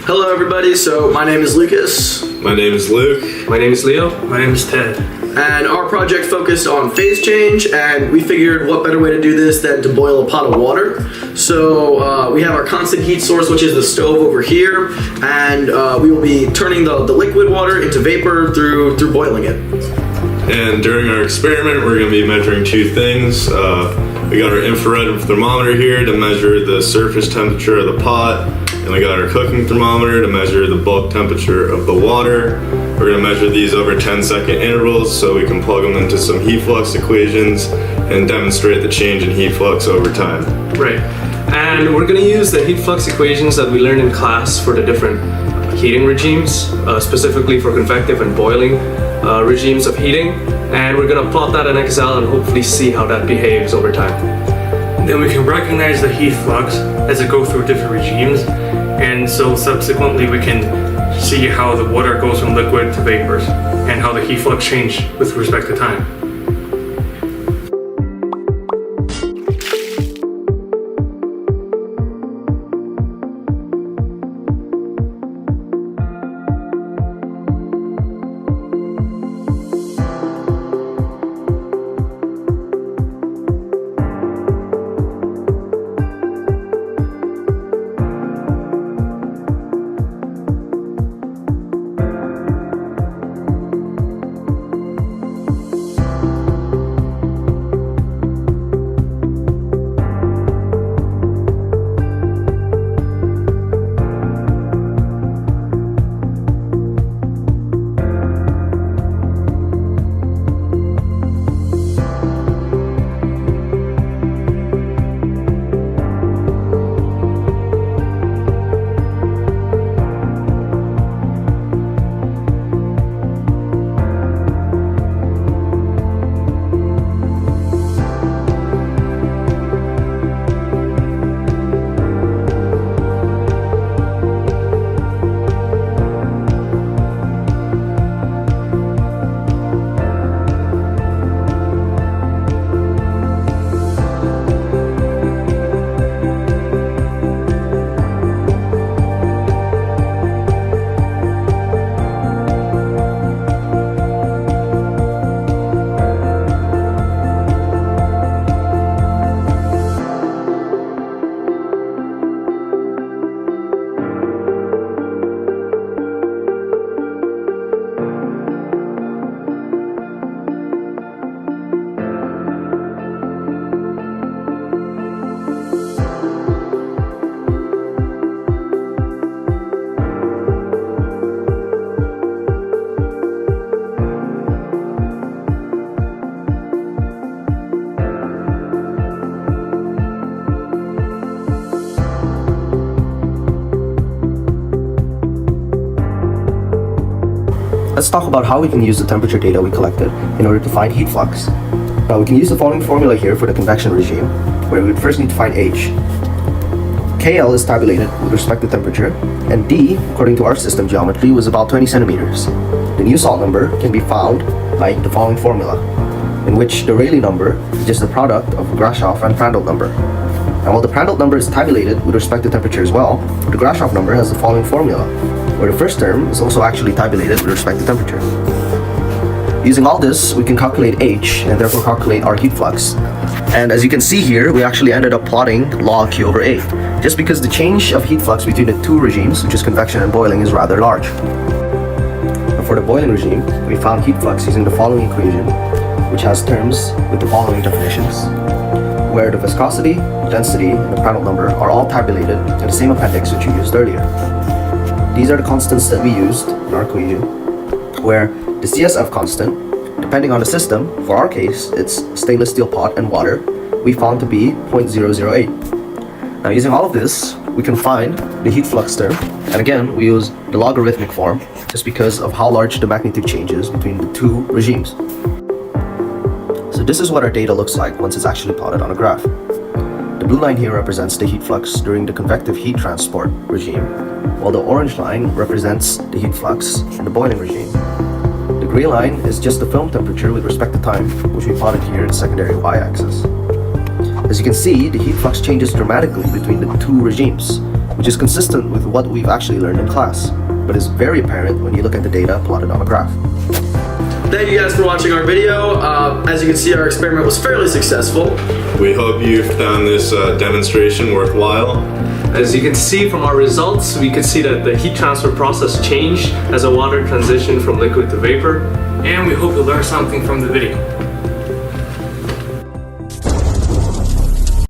Hello everybody, so my name is Lucas. My name is Luke. My name is Leo. My name is Ted. And our project focused on phase change, and we figured what better way to do this than to boil a pot of water. So we have our constant heat source, which is the stove over here, and we will be turning the liquid water into vapor through boiling it. And during our experiment, we're going to be measuring two things. We got our infrared thermometer here to measure the surface temperature of the pot, and we got our cooking thermometer to measure the bulk temperature of the water. We're going to measure these over 10-second intervals so we can plug them into some heat flux equations and demonstrate the change in heat flux over time. Right. And we're going to use the heat flux equations that we learned in class for the different heating regimes, specifically for convective and boiling regimes of heating. And we're going to plot that in Excel and hopefully see how that behaves over time. Then we can recognize the heat flux as it goes through different regimes, and so subsequently we can see how the water goes from liquid to vapors and how the heat flux change with respect to time. Let's talk about how we can use the temperature data we collected in order to find heat flux. Now we can use the following formula here for the convection regime, where we would first need to find H. KL is tabulated with respect to temperature, and D, according to our system geometry, was about 20 centimeters. The Nusselt number can be found by the following formula, in which the Rayleigh number is just the product of Grashof and Prandtl number. And while the Prandtl number is tabulated with respect to temperature as well, the Grashof number has the following formula, where the first term is also actually tabulated with respect to temperature. Using all this, we can calculate H and therefore calculate our heat flux. And as you can see here, we actually ended up plotting log Q over A, just because the change of heat flux between the two regimes, which is convection and boiling, is rather large. And for the boiling regime, we found heat flux using the following equation, which has terms with the following definitions, where the viscosity, density, and the Prandtl number are all tabulated in the same appendix which we used earlier. These are the constants that we used in our equation, where the CSF constant, depending on the system, for our case, it's stainless steel pot and water, we found to be 0.008. Now using all of this, we can find the heat flux term, and again, we use the logarithmic form, just because of how large the magnitude change is between the two regimes. So this is what our data looks like once it's actually plotted on a graph. The blue line here represents the heat flux during the convective heat transport regime, while the orange line represents the heat flux in the boiling regime. The gray line is just the film temperature with respect to time, which we plotted here in the secondary y-axis. As you can see, the heat flux changes dramatically between the two regimes, which is consistent with what we've actually learned in class, but is very apparent when you look at the data plotted on a graph. Thank you guys for watching our video. As you can see, our experiment was fairly successful. We hope you found this demonstration worthwhile. As you can see from our results, we could see that the heat transfer process changed as the water transitioned from liquid to vapor. And we hope you learned something from the video.